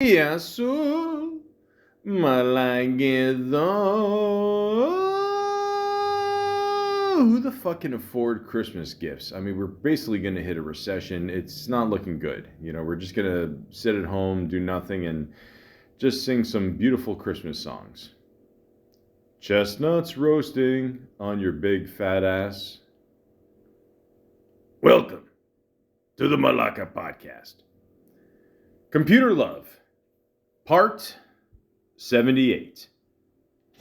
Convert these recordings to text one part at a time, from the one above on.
Azul, Malaguedo. Who the fuck can afford Christmas gifts? I mean, we're basically going to hit a recession. It's not looking good. We're just going to sit at home, do nothing, and just sing some beautiful Christmas songs. Chestnuts roasting on your big fat ass. Welcome to the Malaka podcast. Computer Love, Part 78.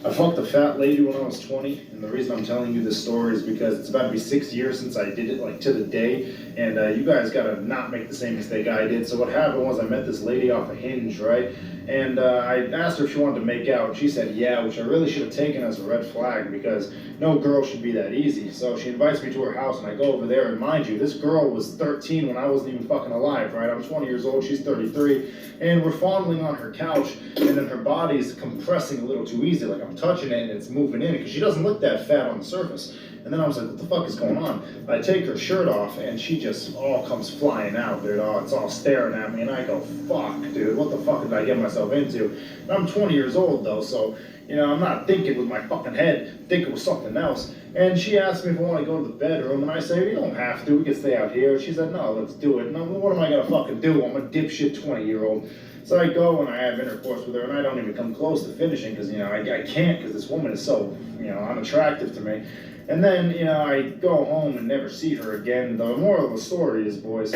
I fucked a fat lady when I was 20, and the reason I'm telling you this story is because it's about to be 6 years since I did it, like to the day, and you guys gotta not make the same mistake I did. So what happened was I met this lady off a Hinge, right? And I asked her if she wanted to make out, and she said yeah, which I really should have taken as a red flag because no girl should be that easy. So she invites me to her house, and I go over there, and mind you, this girl was 13 when I wasn't even fucking alive, right? I'm 20 years old, she's 33, and we're fondling on her couch, and then her body's compressing a little too easy, like I'm touching it and it's moving in because she doesn't look that fat on the surface. And then I was like, what the fuck is going on? I take her shirt off and she just all comes flying out, dude. Oh, it's all staring at me, and I go, fuck, dude, what the fuck did I get myself into? And I'm 20 years old though, so I'm not thinking with my fucking head, thinking with something else. And she asked me if I want to go to the bedroom, and I say, you don't have to, we can stay out here. She said, no, let's do it. No, what am I gonna fucking do? I'm a dipshit 20-year-old. So I go and I have intercourse with her, and I don't even come close to finishing because, I can't because this woman is so, unattractive to me. And then, I go home and never see her again. The moral of the story is, boys,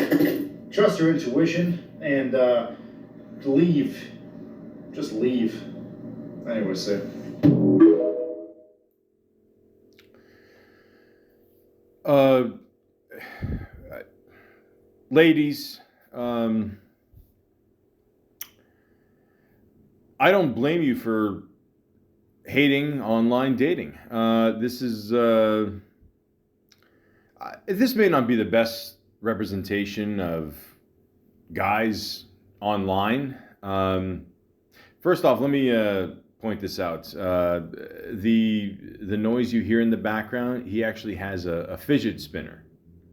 trust your intuition and leave. Just leave. Anyway, so. Ladies, I don't blame you for hating online dating. This may not be the best representation of guys online. First off, let me point this out. The noise you hear in the background, he actually has a fidget spinner.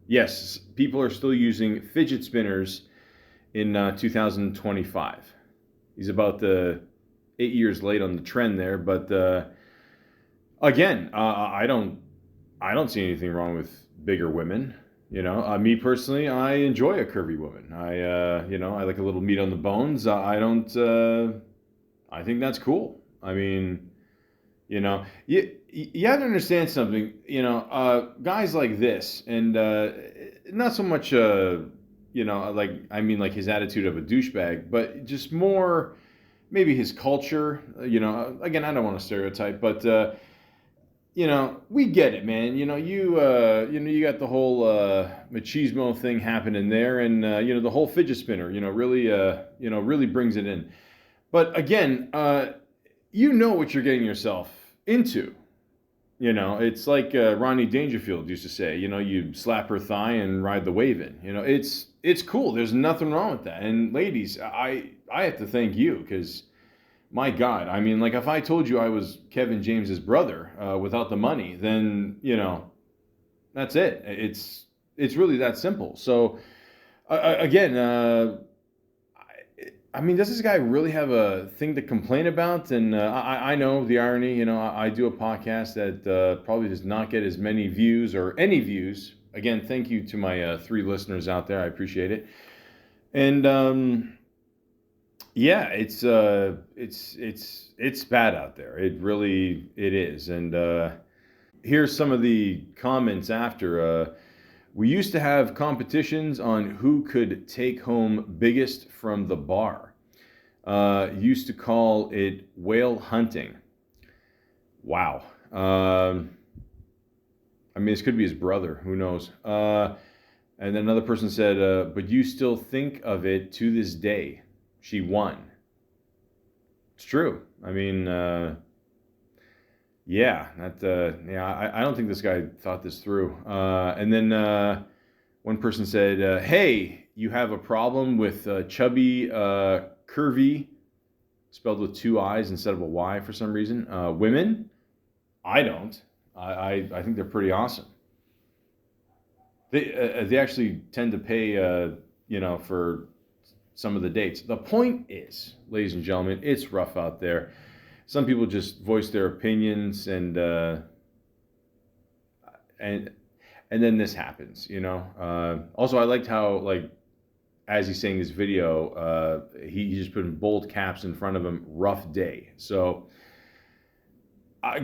Yes, people are still using fidget spinners in 2025. He's about 8 years late on the trend there, but again, I don't see anything wrong with bigger women. Me personally, I enjoy a curvy woman. I like a little meat on the bones. I don't. I think that's cool. I mean, you have to understand something. Guys like this, and not so much. Like his attitude of a douchebag, but just more maybe his culture. Again, I don't want to stereotype, but we get it, man. You got the whole machismo thing happening there, and the whole fidget spinner. Really brings it in. But again, what you're getting yourself into. It's like Ronnie Dangerfield used to say. You slap her thigh and ride the wave in. It's cool. There's nothing wrong with that. And ladies, I have to thank you because, my God, I mean, like if I told you I was Kevin James's brother without the money, then that's it. It's really that simple. So again, I mean, does this guy really have a thing to complain about? And I know the irony. I do a podcast that probably does not get as many views or any views. Again, thank you to my 3 listeners out there. I appreciate it. And yeah, it's bad out there. It is. And here's some of the comments after. We used to have competitions on who could take home biggest from the bar. Used to call it whale hunting. Wow. I mean, this could be his brother. Who knows? And then another person said, but you still think of it to this day. She won. It's true. I mean, yeah, I don't think this guy thought this through. And then one person said, hey, you have a problem with chubby, curvy, spelled with 2 I's instead of a Y for some reason. Women? I don't. I think they're pretty awesome. They actually tend to pay, for some of the dates. The point is, ladies and gentlemen, it's rough out there. Some people just voice their opinions, and and then this happens, you know. Also, I liked how, like, as he's saying this video, he just put in bold caps in front of him, rough day. So,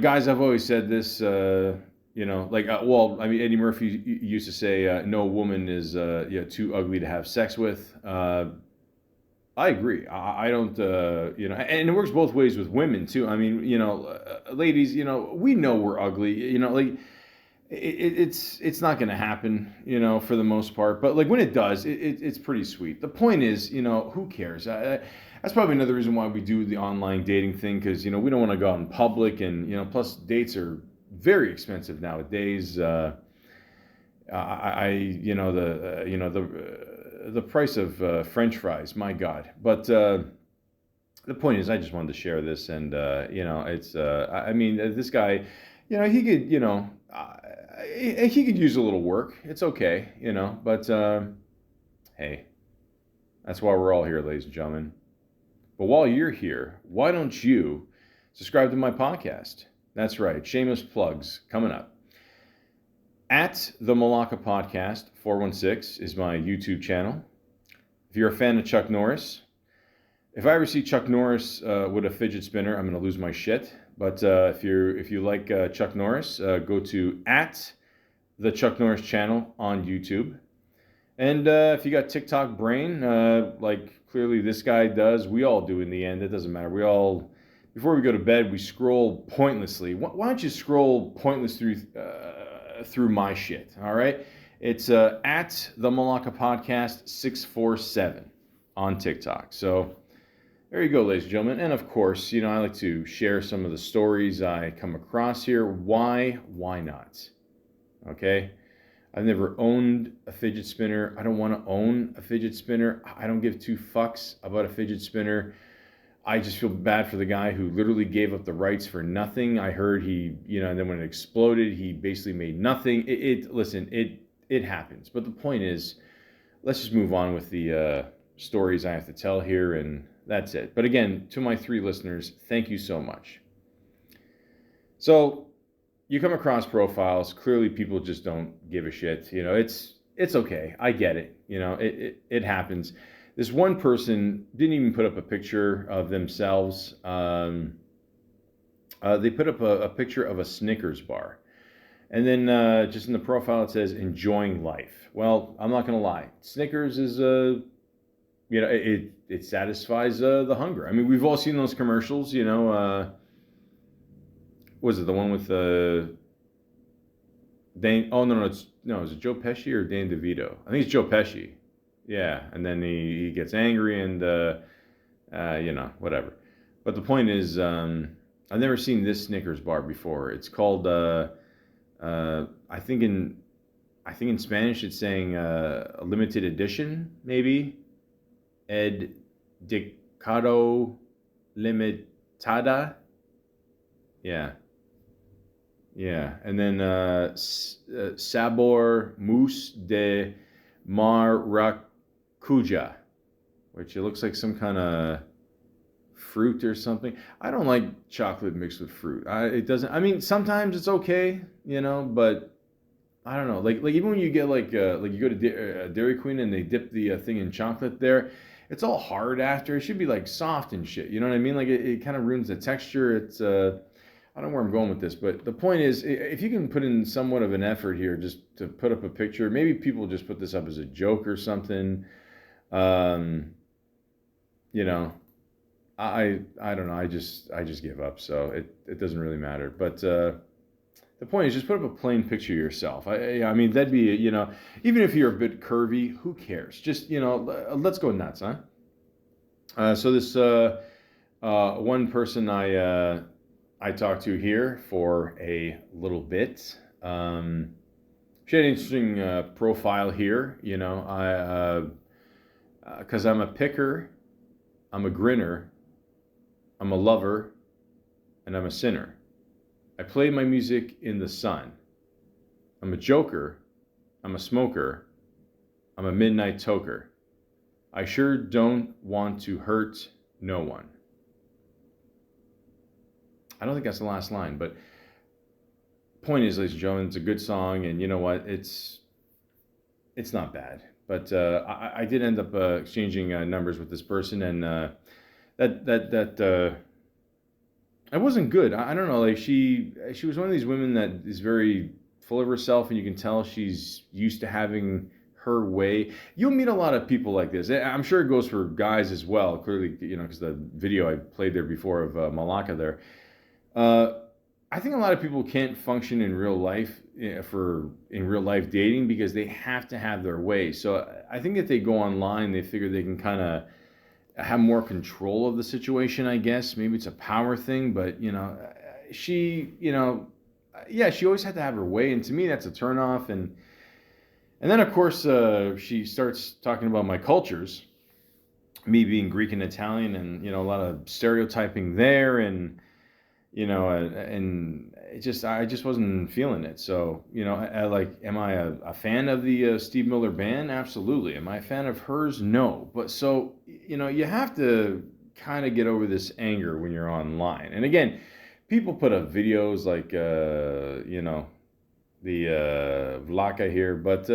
guys, I've always said this, you know, like, well, I mean, Eddie Murphy used to say, no woman is too ugly to have sex with. I agree. I don't, you know, and it works both ways with women too. I mean, you know, ladies, you know, we know we're ugly, you know, like, it's not going to happen, you know, for the most part. But like when it does, it's pretty sweet. The point is, you know, who cares? That's probably another reason why we do the online dating thing, because, you know, we don't want to go out in public, and, you know, plus dates are very expensive nowadays. You know, the price of French fries, my God. But the point is, I just wanted to share this, and you know, it's I mean, this guy, you know, he could, you know, he could use a little work. It's okay, you know, but hey, that's why we're all here, ladies and gentlemen. But while you're here, why don't you subscribe to my podcast? That's right, shameless plugs coming up. At the Malaka Podcast 416 is my YouTube channel. If you're a fan of Chuck Norris, if I ever see Chuck Norris with a fidget spinner, I'm going to lose my shit. But if you like Chuck Norris, go to at the Chuck Norris channel on YouTube. And if you got TikTok brain, like clearly this guy does, we all do in the end. It doesn't matter. We all, before we go to bed, we scroll pointlessly. Why don't you scroll pointless through my shit? All right, it's at the Malaka Podcast 647 on TikTok. So there you go, ladies and gentlemen. And of course, you know, I like to share some of the stories I come across here. Why not? Okay. I've never owned a fidget spinner. I don't want to own a fidget spinner. I don't give two fucks about a fidget spinner. I just feel bad for the guy who literally gave up the rights for nothing. I heard he, you know, and then when it exploded, he basically made nothing. Listen, it happens. But the point is, let's just move on with the stories I have to tell here, and that's it. But again, to my 3 listeners, thank you so much. So, you come across profiles, clearly people just don't give a shit. You know, it's okay. I get it. You know, it happens. This one person didn't even put up a picture of themselves. They put up a picture of a Snickers bar. And then just in the profile it says, enjoying life. Well, I'm not going to lie. Snickers is, you know, it satisfies the hunger. I mean, we've all seen those commercials, you know, was it the one with Dane? Oh no, is it Joe Pesci or Dan DeVito? I think it's Joe Pesci. Yeah, and then he gets angry and you know, whatever. But the point is, I've never seen this Snickers bar before. It's called I think in Spanish it's saying a limited edition, maybe. Ed Dicado Limitada. Yeah. Yeah, and then Sabor Mousse de Maracuja, which it looks like some kind of fruit or something. I don't like chocolate mixed with fruit. It doesn't. I mean, sometimes it's okay, you know, but I don't know. Like even when you get like you go to Dairy Queen and they dip the thing in chocolate there, it's all hard after. It should be like soft and shit. You know what I mean? Like it kind of ruins the texture. It's I don't know where I'm going with this, but the point is, if you can put in somewhat of an effort here just to put up a picture, maybe people just put this up as a joke or something. You know, I don't know. I just give up. So it doesn't really matter. But the point is, just put up a plain picture of yourself. I mean, that'd be, you know, even if you're a bit curvy, who cares? Just, you know, let's go nuts, huh? So this one person I talked to here for a little bit. She had an interesting profile here, you know. Because I'm a picker, I'm a grinner, I'm a lover, and I'm a sinner. I play my music in the sun. I'm a joker, I'm a smoker, I'm a midnight toker. I sure don't want to hurt no one. I don't think that's the last line, but point is, ladies and gentlemen, it's a good song, and you know what? It's not bad. But I did end up exchanging numbers with this person, and that it wasn't good. I don't know. Like she was one of these women that is very full of herself, and you can tell she's used to having her way. You'll meet a lot of people like this. I'm sure it goes for guys as well. Clearly, because the video I played there before of Malaka there. I think a lot of people can't function in real life in real life dating because they have to have their way. So I think if they go online, they figure they can kind of have more control of the situation. I guess maybe it's a power thing, but she, yeah, she always had to have her way, and to me, that's a turnoff. And then of course she starts talking about my cultures, me being Greek and Italian, and a lot of stereotyping there, and and I just wasn't feeling it. So, am I a fan of the Steve Miller Band? Absolutely. Am I a fan of hers? No. But so, you have to kind of get over this anger when you're online. And again, people put up videos like, the Vlaka here, but,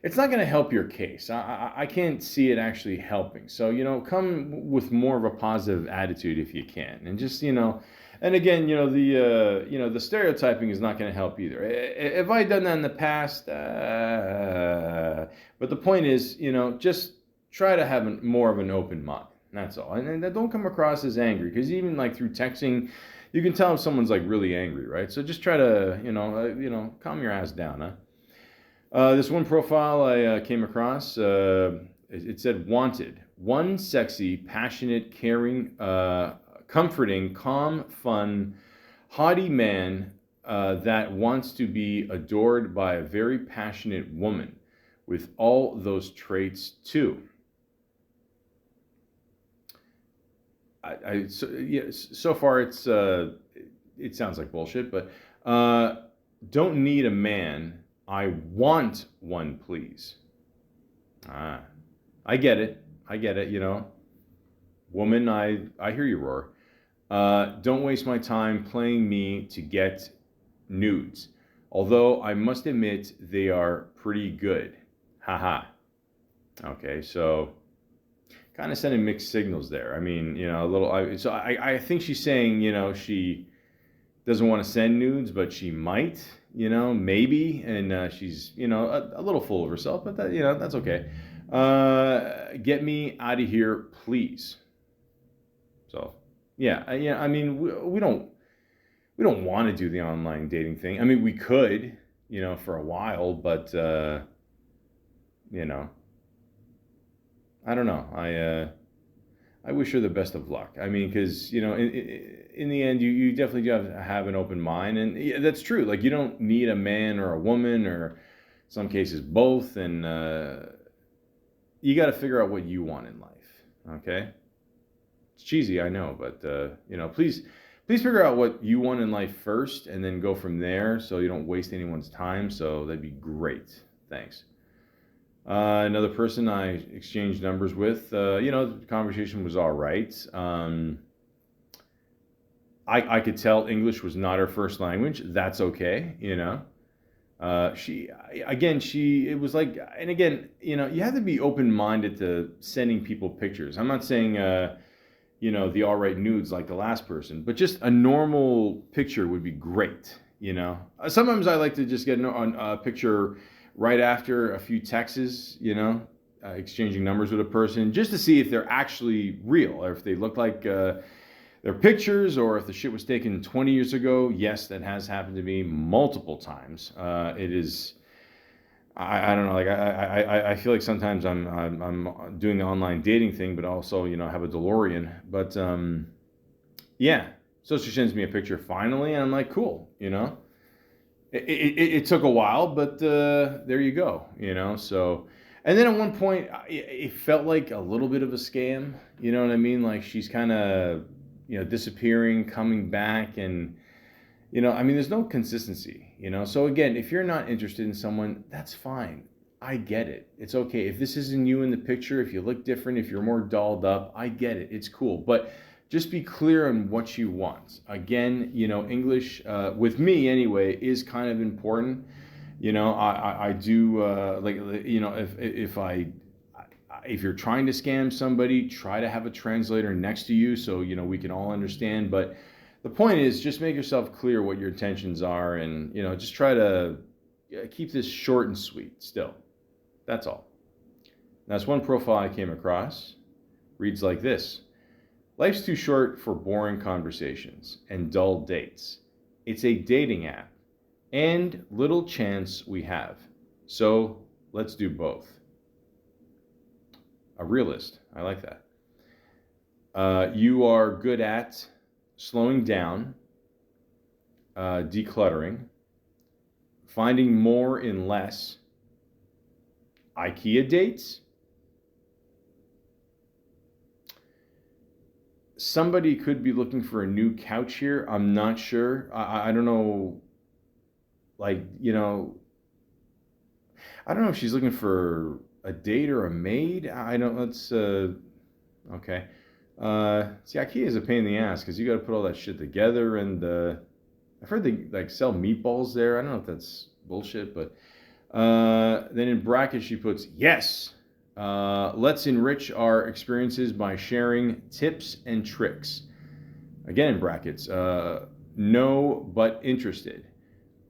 it's not going to help your case. I can't see it actually helping. So, come with more of a positive attitude if you can. And just, and again, the stereotyping is not going to help either. If I done that in the past, but the point is, just try to have more of an open mind. That's all. And don't come across as angry, because even like through texting, you can tell if someone's like really angry, right? So just try to, calm your ass down, huh? This one profile I came across, it said, wanted. One sexy, passionate, caring, comforting, calm, fun, haughty man that wants to be adored by a very passionate woman with all those traits too. So far it sounds like bullshit, but don't need a man. I want one, please. I get it. Woman, I hear you roar. Don't waste my time playing me to get nudes. Although I must admit they are pretty good. Haha. Okay, so kind of sending mixed signals there. I mean, a little. I think she's saying, she doesn't want to send nudes, but she might. Maybe, and she's, a little full of herself, but that's okay. Get me out of here, please. So, yeah. I mean, we don't want to do the online dating thing. I mean, we could, for a while, but, I don't know. I wish her the best of luck. I mean, because, in the end, you definitely do have an open mind. And yeah, that's true. Like, you don't need a man or a woman, or in some cases both. And you got to figure out what you want in life. Okay? It's cheesy, I know. But, please figure out what you want in life first, and then go from there so you don't waste anyone's time. So that'd be great. Thanks. Another person I exchanged numbers with, the conversation was all right. I could tell English was not her first language. That's okay, it was like, and again, you have to be open-minded to sending people pictures. I'm not saying, the all right nudes like the last person, but just a normal picture would be great, Sometimes I like to just get a picture right after a few texts, exchanging numbers with a person, just to see if they're actually real, or if they look like their pictures, or if the shit was taken 20 years ago. Yes, that has happened to me multiple times. It is, I don't know, like I feel like sometimes I'm doing the online dating thing, but also, have a DeLorean. But yeah, so she sends me a picture finally, and I'm like, cool, It took a while, but there you go, So, and then at one point, it felt like a little bit of a scam. You know what I mean? Like, she's kind of, disappearing, coming back, and I mean, there's no consistency. So again, if you're not interested in someone, that's fine. I get it. It's okay. If this isn't you in the picture, if you look different, if you're more dolled up, I get it. It's cool. But just be clear on what you want. Again, English, with me anyway, is kind of important. I do, like, if you're trying to scam somebody, try to have a translator next to you so, we can all understand. But the point is just make yourself clear what your intentions are, and, just try to keep this short and sweet still. That's all. That's one profile I came across. Reads like this: life's too short for boring conversations and dull dates. It's a dating app, and little chance we have. So let's do both. A realist. I like that. You are good at slowing down, decluttering, finding more in less, IKEA dates. Somebody could be looking for a new couch here. I'm not sure. I don't know. Like, I don't know if she's looking for a date or a maid. I don't. Let's. Okay. See, IKEA is a pain in the ass because you got to put all that shit together, and I've heard they like sell meatballs there. I don't know if that's bullshit, but then in brackets she puts yes. Let's enrich our experiences by sharing tips and tricks. Again in brackets. No, but interested.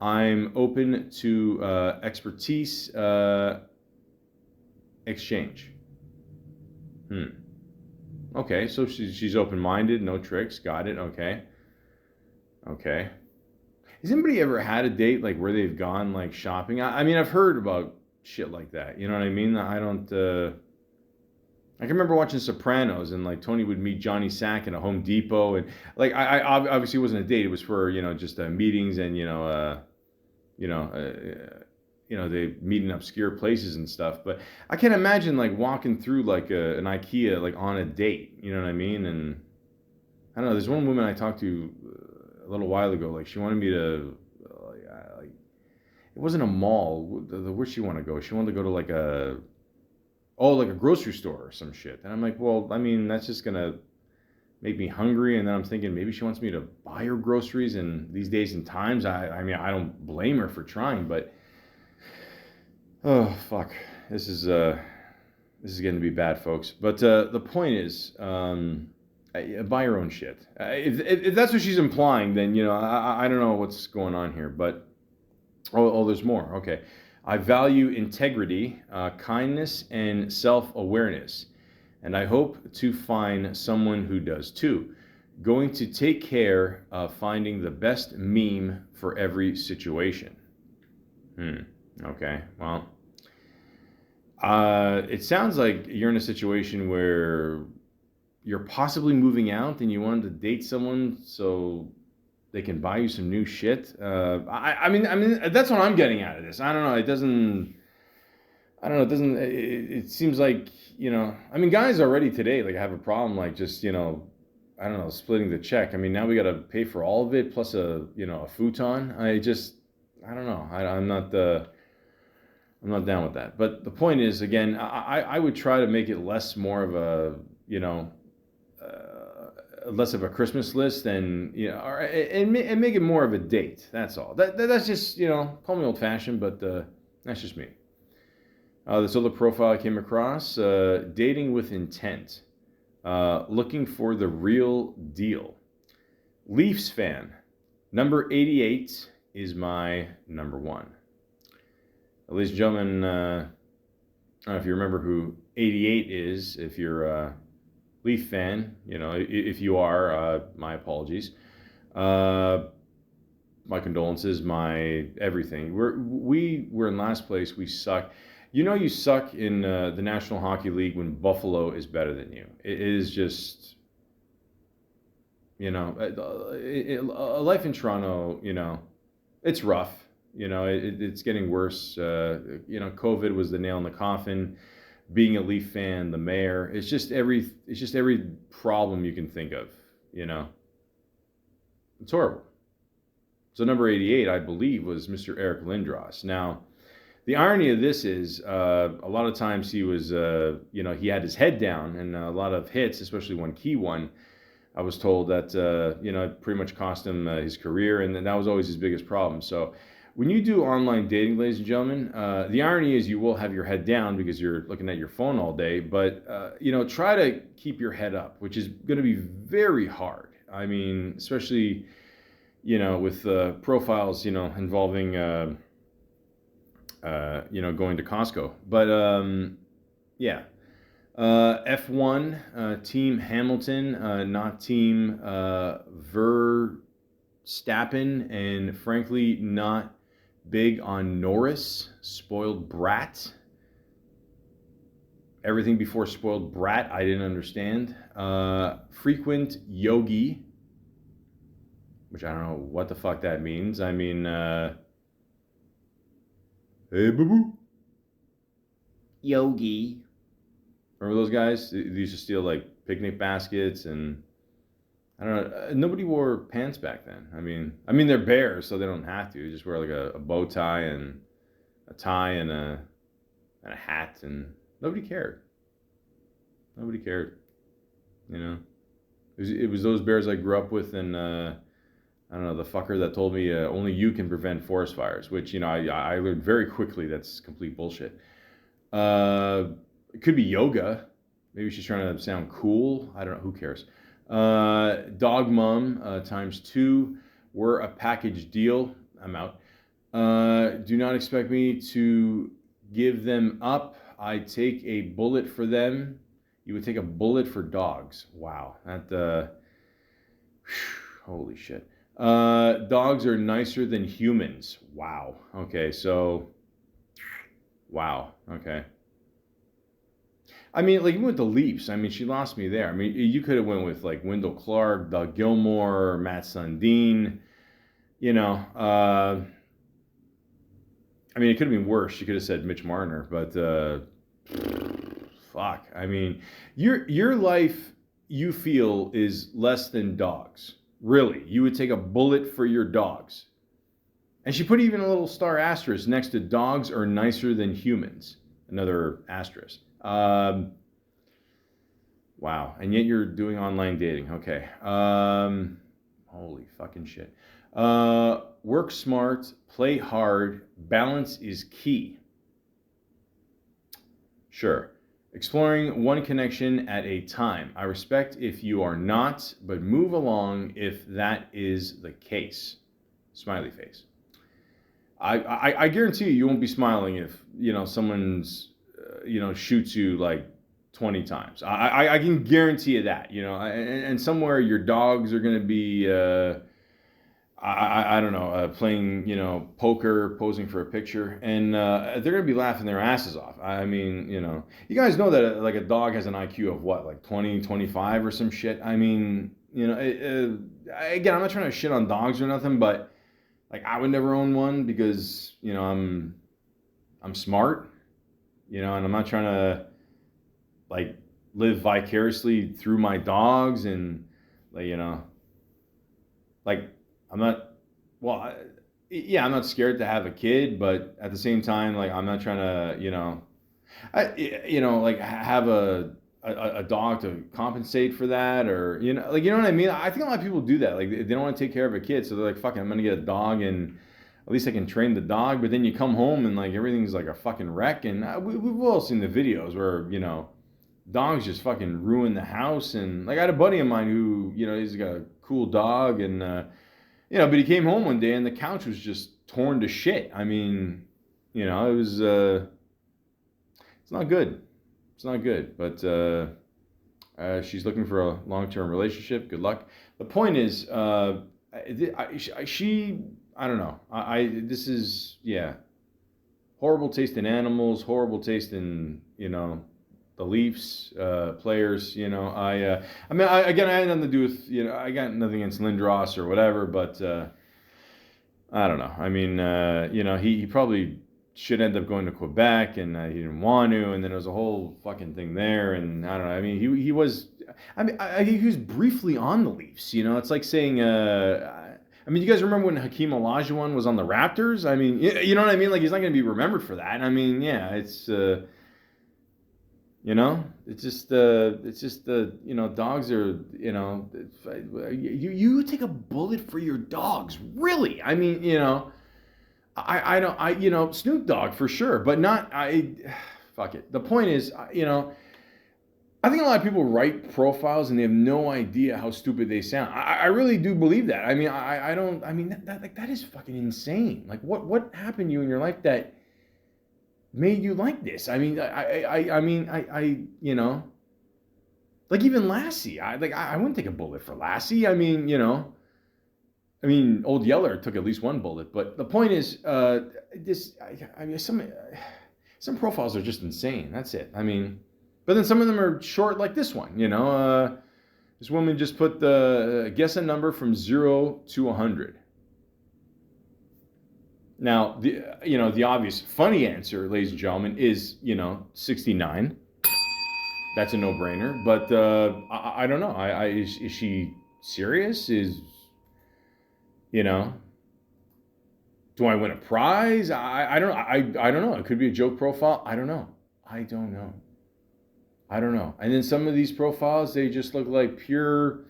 I'm open to expertise exchange. Okay, so she's open-minded, no tricks. Got it. Okay. Has anybody ever had a date like where they've gone like shopping? I mean, I've heard about shit like that. You know what I mean? I don't. I can remember watching Sopranos, and like Tony would meet Johnny Sack in a Home Depot, and like I obviously it wasn't a date. It was for just meetings, and they meet in obscure places and stuff. But I can't imagine like walking through like an IKEA like on a date. You know what I mean? And I don't know. There's one woman I talked to a little while ago. Like she wanted me to like it wasn't a mall. Where she want to go? She wanted to go to like a grocery store or some shit. And I'm like, well, I mean, that's just gonna make me hungry. And then I'm thinking maybe she wants me to buy her groceries. And these days and times, I mean, I don't blame her for trying, but oh fuck, this is getting to be bad, folks. But the point is, buy your own shit. If that's what she's implying, then I don't know what's going on here. But there's more. Okay, I value integrity, kindness, and self-awareness, and I hope to find someone who does too. Going to take care of finding the best meme for every situation. Okay, well, it sounds like you're in a situation where you're possibly moving out and you wanted to date someone so they can buy you some new shit. I mean, that's what I'm getting out of this. I don't know. It doesn't. I don't know. It doesn't. It seems like I mean, guys already today like have a problem like just I don't know, splitting the check. I mean, now we got to pay for all of it plus a futon. I don't know. I'm not down with that. But the point is, again, I would try to make it less more of a less of a Christmas list, and and make it more of a date. That's all. That's just call me old fashioned, but that's just me. This other profile I came across: dating with intent, looking for the real deal. Leafs fan, number 88 is my number one. Ladies and gentlemen, I don't know if you remember who 88 is. If you're a Leaf fan, if you are, my apologies. My condolences, my everything. We were in last place. We suck. You suck in the National Hockey League when Buffalo is better than you. It is just, a life in Toronto, it's rough. It's getting worse. COVID was the nail in the coffin. Being a Leaf fan, the mayor, it's just every problem you can think of. It's horrible. So number 88, I believe, was Mr. Eric Lindros. Now, The irony of this is, a lot of times he was, he had his head down, and a lot of hits, especially one key one. I was told that, it pretty much cost him his career, and that was always his biggest problem. So, when you do online dating, ladies and gentlemen, the irony is you will have your head down because you're looking at your phone all day, but, try to keep your head up, which is going to be very hard. I mean, especially, with profiles, involving, going to Costco. But yeah, F1, Team Hamilton, not Team Verstappen, and frankly, not big on Norris. Spoiled brat. Everything before spoiled brat, I didn't understand. Frequent yogi, which I don't know what the fuck that means. I mean, hey, boo boo. Yogi. Remember those guys? They used to steal like picnic baskets, and I don't know. Nobody wore pants back then. I mean they're bears, so they don't have to. They just wear like a bow tie and a tie and a hat, and nobody cared. Nobody cared. It was those bears I grew up with, and I don't know, the fucker that told me only you can prevent forest fires, which I learned very quickly that's complete bullshit. It could be yoga. Maybe she's trying to sound cool. I don't know. Who cares? Dog mom times 2. We're a package deal. I'm out. Do not expect me to give them up. I take a bullet for them. You would take a bullet for dogs. Wow. That. Holy shit. Dogs are nicer than humans. Wow. Okay. So. Wow. Okay. I mean, like, even with the Leafs, I mean, she lost me there. I mean, you could have went with, like, Wendell Clark, Doug Gilmour, Matt Sundin, I mean, it could have been worse. She could have said Mitch Marner, but, fuck. I mean, your life, you feel, is less than dogs. Really. You would take a bullet for your dogs. And she put even a little star asterisk next to dogs are nicer than humans. Another asterisk. Wow. And yet you're doing online dating. Okay. Holy fucking shit. Work smart, play hard, balance is key. Sure. Exploring one connection at a time. I respect if you are not, but move along if that is the case. Smiley face. I guarantee you won't be smiling if, someone's, shoots you like 20 times. I can guarantee you that, and somewhere your dogs are going to be, I don't know, playing, poker, posing for a picture, and they're going to be laughing their asses off. I mean, you guys know that like a dog has an IQ of what, like 20, 25 or some shit. I mean, again, I'm not trying to shit on dogs or nothing, but like, I would never own one because, I'm smart, and I'm not trying to, like, live vicariously through my dogs and, like, like, I'm not, well, I'm not scared to have a kid, but at the same time, like, I'm not trying to, like, have a dog to compensate for that, or like, you know what I mean. I think a lot of people do that, like they don't want to take care of a kid, so they're like, fuck it, I'm gonna get a dog, and at least I can train the dog. But then you come home and like everything's like a fucking wreck, and we've all seen the videos where dogs just fucking ruin the house. And like, I had a buddy of mine who he's got a cool dog, and but he came home one day and the couch was just torn to shit. I mean, it was it's not good. It's not good, but she's looking for a long-term relationship. Good luck. The point is, I don't know. This is, horrible taste in animals, horrible taste in, the Leafs players. I mean, again, I had nothing to do with, I got nothing against Lindros or whatever, but I don't know. I mean, he probably should end up going to Quebec, and he didn't want to, and then there was a whole fucking thing there, and I don't know. I mean, he was, he was briefly on the Leafs. It's like saying, I mean, you guys remember when Hakeem Olajuwon was on the Raptors? I mean, you know what I mean? Like, he's not going to be remembered for that. I mean, yeah, it's dogs are, you take a bullet for your dogs, really? I mean, I don't, Snoop Dogg for sure, but not fuck it. The point is, I think a lot of people write profiles and they have no idea how stupid they sound. I really do believe that. I mean, I don't. I mean, that is fucking insane. Like, what happened to you in your life that made you like this? I mean, like even Lassie. I wouldn't take a bullet for Lassie. I mean, Old Yeller took at least one bullet. But the point is, some profiles are just insane. That's it. I mean. But then some of them are short, like this one. This woman just put guess a number from 0 to 100. Now, the obvious funny answer, ladies and gentlemen, is 69. That's a no-brainer. But I don't know. Is she serious? Do I win a prize? I don't know. I don't know. It could be a joke profile. I don't know. And then some of these profiles, they just look like pure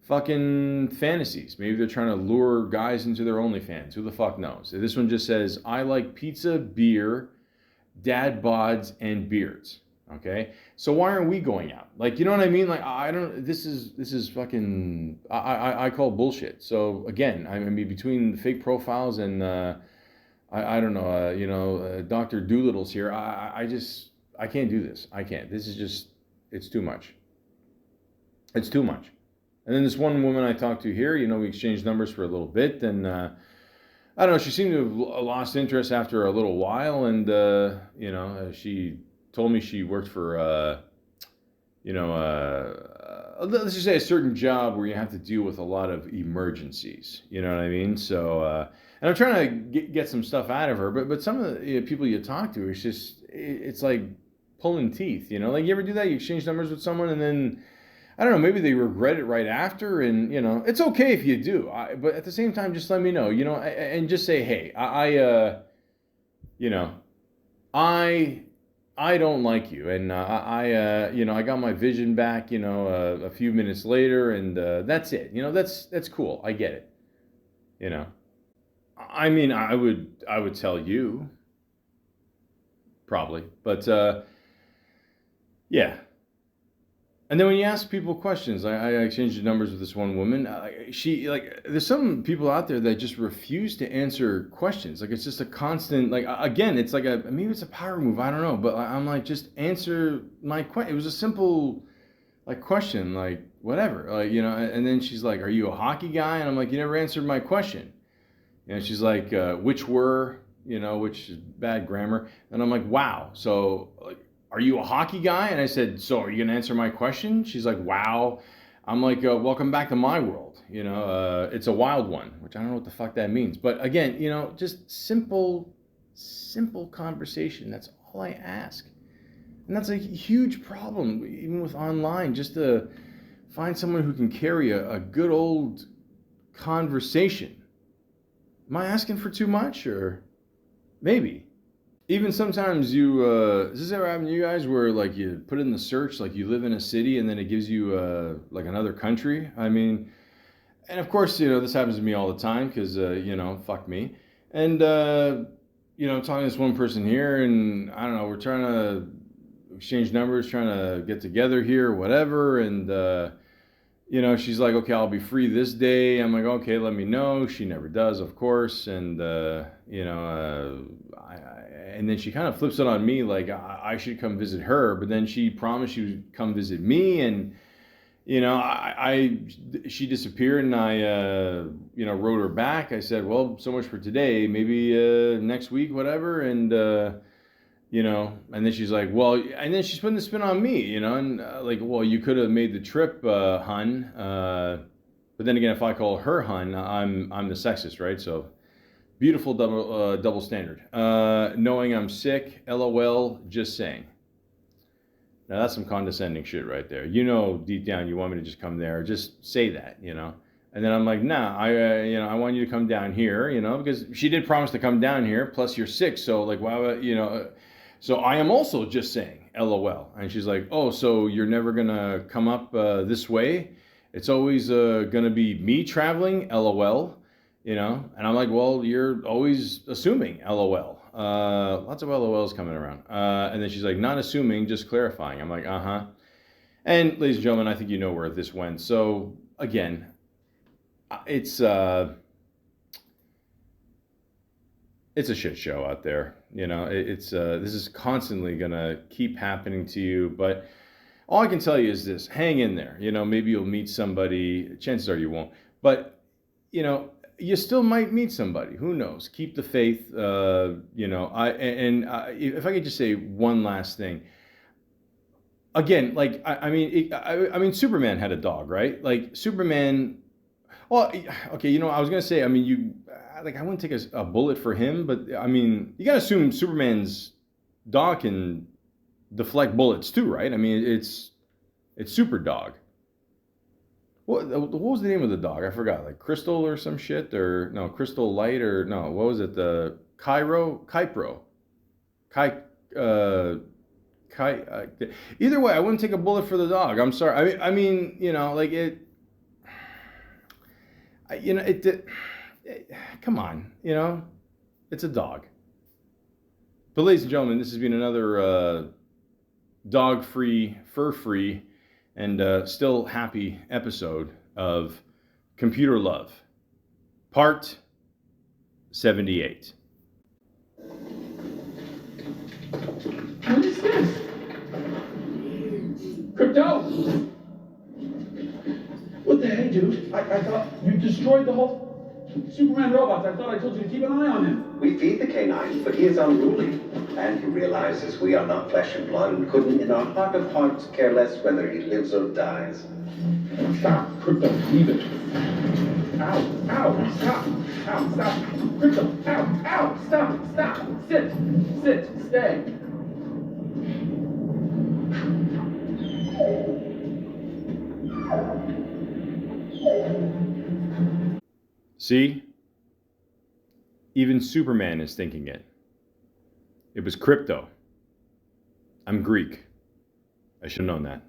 fucking fantasies. Maybe they're trying to lure guys into their OnlyFans. Who the fuck knows? This one just says, I like pizza, beer, dad bods, and beards. Okay? So why aren't we going out? Like, you know what I mean? Like, I don't, this is fucking, I call bullshit. So again, I mean, between the fake profiles and, I don't know, Dr. Doolittle's here, I can't do this. I can't. This is just, it's too much. It's too much. And then this one woman I talked to here, we exchanged numbers for a little bit. And I don't know, she seemed to have lost interest after a little while. And, she told me she worked for, let's just say a certain job where you have to deal with a lot of emergencies. You know what I mean? So, and I'm trying to get some stuff out of her. But some of the people you talk to, it's like pulling teeth, like you ever do that? You exchange numbers with someone and then, I don't know, maybe they regret it right after, and it's okay if you do, but at the same time, just let me know, and just say, hey, I don't like you, and I got my vision back, a few minutes later, and that's it, that's cool, I get it, I mean, I would tell you, probably, but yeah. And then when you ask people questions, I exchanged numbers with this one woman. There's some people out there that just refuse to answer questions. Like, it's just a constant, again, it's like maybe it's a power move. I don't know. But I'm like, just answer my question. It was a simple, question, whatever. And then she's like, are you a hockey guy? And I'm like, you never answered my question. And she's like, which is bad grammar. And I'm like, wow. So, are you a hockey guy? And I said, so are you going to answer my question? She's like, wow. I'm like, welcome back to my world. It's a wild one, which I don't know what the fuck that means. But again, just simple conversation. That's all I ask. And that's a huge problem, even with online, just to find someone who can carry a good old conversation. Am I asking for too much, or maybe? Even sometimes does this ever happen to you guys where you put in the search, you live in a city and then it gives you another country? I mean, and of course, this happens to me all the time because, fuck me. And, I'm talking to this one person here and I don't know, we're trying to exchange numbers, trying to get together here, whatever. And, she's like, okay, I'll be free this day. I'm like, okay, let me know. She never does, of course. And, and then she kind of flips it on me like I should come visit her, but then she promised she would come visit me, and she disappeared, and I wrote her back. I said, well, so much for today, maybe next week, whatever, and and then she's like, well, and then she's putting the spin on me, and well, you could have made the trip, hun, but then again, if I call her hun, I'm the sexist, right? So. Beautiful double standard. Knowing I'm sick, LOL, just saying. Now that's some condescending shit right there. Deep down you want me to just come there. Just say that, And then I'm like, nah, I want you to come down here, because she did promise to come down here. Plus, you're sick, so like, why, so I am also just saying, LOL. And she's like, oh, so you're never gonna come up this way? It's always gonna be me traveling, LOL. And I'm like, well, you're always assuming, LOL. Lots of LOLs coming around. And then she's like, not assuming, just clarifying. I'm like, uh-huh. And ladies and gentlemen, I think you know where this went. So again, it's it's a shit show out there. It's this is constantly gonna keep happening to you. But all I can tell you is this: hang in there. Maybe you'll meet somebody. Chances are you won't. But you still might meet somebody. Who knows? Keep the faith. If I could just say one last thing. Again, like I mean, Superman had a dog, right? Like Superman. Well, okay, I was gonna say, I mean, I wouldn't take a bullet for him, but I mean, you gotta assume Superman's dog can deflect bullets too, right? I mean, it's Super Dog. What was the name of the dog? I forgot, like Crystal or some shit, or no, Crystal Light, or no, what was it? The Kypro, Kai, uh, Kai. Either way, I wouldn't take a bullet for the dog. I'm sorry. I mean, like it. Come on, it's a dog. But ladies and gentlemen, this has been another dog-free, fur-free, and still happy episode of Computer Love, Part 78. What is this? Crypto! What the heck, dude? I thought you destroyed the whole Superman robots. I thought I told you to keep an eye on him. We feed the canine, but he is unruly. And he realizes we are not flesh and blood and couldn't, in our heart of hearts, care less whether he lives or dies. Stop, Crypto. Leave it. Ow, ow, stop. Ow, stop. Crypto, ow, ow, stop. Sit, stay. See? Even Superman is thinking it. It was crypto. I'm Greek. I should have known that.